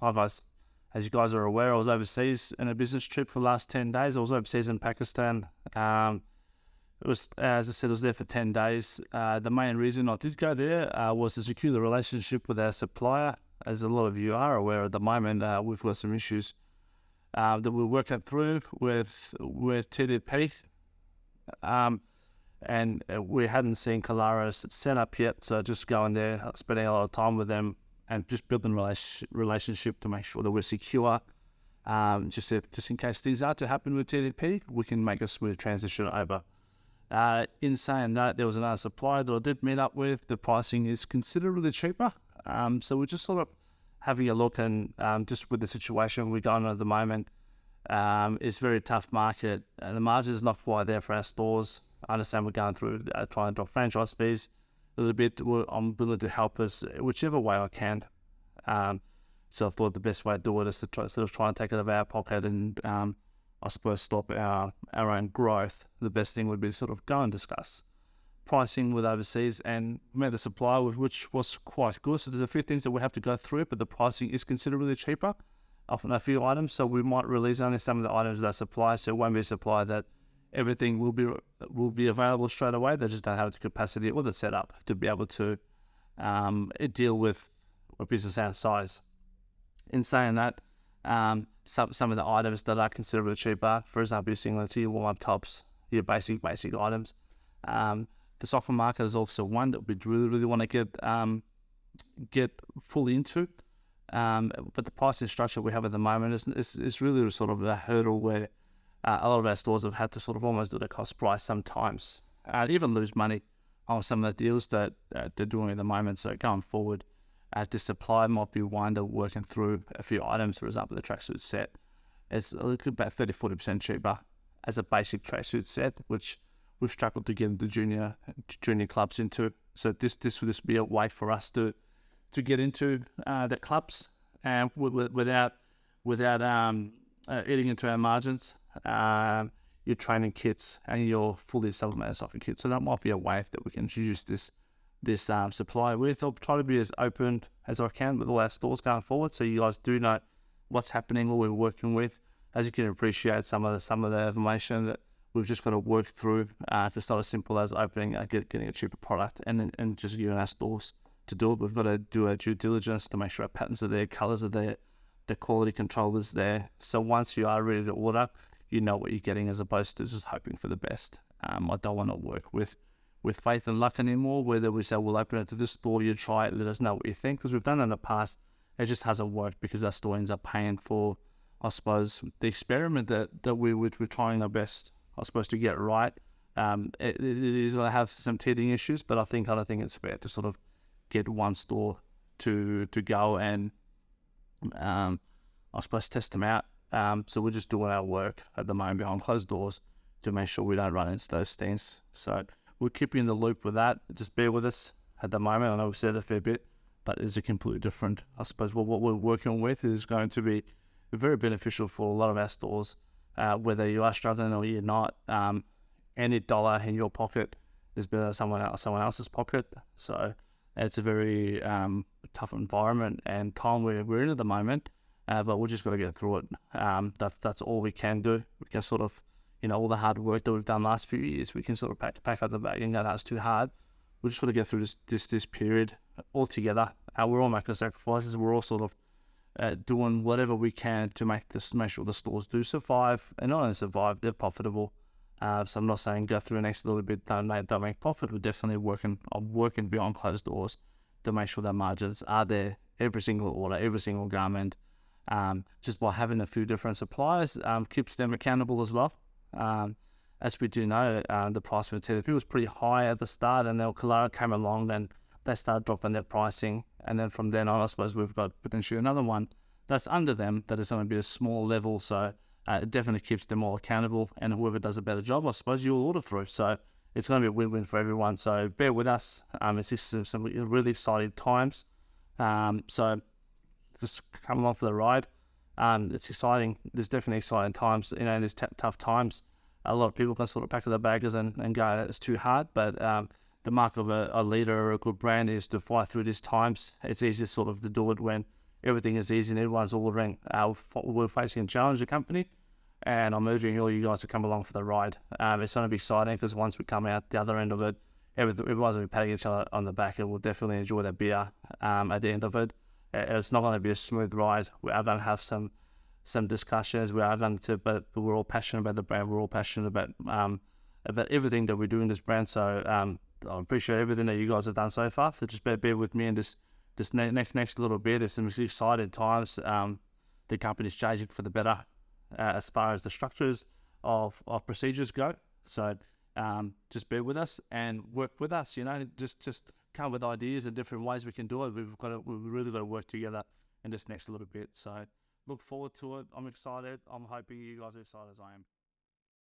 As you guys are aware, I was overseas in a business trip for the last 10 days. I was overseas in Pakistan. It was, as I said, I was there for 10 days. The main reason I did go there was to secure the relationship with our supplier. As a lot of you are aware at the moment, we've got some issues that we're working through with TDP. And we hadn't seen Kalara's set up yet, so just going there, spending a lot of time with them and just building relationship to make sure that we're secure. Just in case things are to happen with TDP, we can make a smooth transition over. In saying that, there was another supplier that I did meet up with. The pricing is considerably cheaper. So we're just sort of having a look, and just with the situation we're going on at the moment, it's a very tough market. The margin is not quite there for our stores. I understand we're going through trying to drop franchise fees a little bit. I'm willing to help us whichever way I can. So I thought the best way to do it is to try and take it out of our pocket and I suppose stop our own growth. The best thing would be to sort of go and discuss pricing with overseas, and met the supplier, which was quite good. So there's a few things that we have to go through, but the pricing is considerably cheaper often a few items. So we might release only some of the items that are supplied. So it won't be a supply that everything will be available straight away. They just don't have the capacity or the setup to be able to deal with a business our size. In saying that, some of the items that are considerably cheaper, for example, your singlets, your warm-up tops, your basic items. The soccer market is also one that we really want to get fully into. But the pricing structure we have at the moment is really sort of a hurdle where a lot of our stores have had to sort of almost do the cost price sometimes, even lose money on some of the deals that they're doing at the moment. So going forward, the supply might be one that we're working through a few items. For example, the tracksuit set, it's about 30-40% cheaper as a basic tracksuit set, which we've struggled to get into junior clubs into. So this would just be a way for us to get into the clubs and without eating into our margins, your training kits and your fully supplemented soccer kits. So that might be a way that we can introduce this supply with. I'll try to be as open as I can with all our stores going forward, so you guys do know what's happening, what we're working with. As you can appreciate, some of the information that we've just got to work through. It's not as simple as opening, getting a cheaper product and just giving our stores to do it. We've got to do our due diligence to make sure our patterns are there, colours are there, the quality control is there. So once you are ready to order, you know what you're getting, as opposed to just hoping for the best. I don't want to work with faith and luck anymore, whether we say we'll open it to this store, you try it, let us know what you think, because we've done that in the past. It just hasn't worked because our store ends up paying for, I suppose, the experiment that we're trying our best, I suppose, to get right. It is going to have some teething issues, but I don't think it's fair to sort of get one store to go and I suppose test them out. So we're just doing our work at the moment behind closed doors to make sure we don't run into those things. So we'll keep you in the loop with that. Just bear with us at the moment. I know we've said it a fair bit, but it's a completely different, I suppose, what we're working with is going to be very beneficial for a lot of our stores, whether you are struggling or you're not. Any dollar in your pocket is better than someone else's pocket. So it's a very tough environment and time we're in at the moment, but we're just got to get through it. That's all we can do. We can sort of, all the hard work that we've done last few years, we can sort of pack up the bag and go, that's too hard. We just got to get through this period all together. We're all making sacrifices. We're all sort of doing whatever we can to make sure the stores do survive, and not only survive, they're profitable. So I'm not saying go through the next little bit, don't make profit. We're definitely working beyond closed doors to make sure that margins are there every single order, every single garment. Just by having a few different suppliers keeps them accountable as well. As we do know, the price for TDP was pretty high at the start, and then Kalara came along and they started dropping their pricing. And then from then on, I suppose we've got potentially another one that's under them that is going to be a small level. So it definitely keeps them all accountable. And whoever does a better job, I suppose you'll order through. So it's going to be a win-win for everyone. So bear with us. It's just some really exciting times. So just come along for the ride. It's exciting. There's definitely exciting times. In these tough times, a lot of people can sort of pack their baggers and go, it's too hard. But the mark of a leader or a good brand is to fight through these times. It's easy sort of to do it when everything is easy and everyone's ordering. We're facing a challenge, the company, and I'm urging all you guys to come along for the ride. It's going to be exciting because once we come out the other end of it, everyone's going to be patting each other on the back, and we'll definitely enjoy that beer at the end of it. It's not going to be a smooth ride. We are going to have some discussions. We are going to, but we're all passionate about the brand. We're all passionate about everything that we do in this brand. So I appreciate everything that you guys have done so far. So just bear with me in this next little bit. It's some exciting times. The company's changing for the better as far as the structures of procedures go. So just bear with us and work with us. Just come with ideas and different ways we can do it. We've really got to work together in this next little bit. So look forward to it. I'm excited. I'm hoping you guys are excited as I am.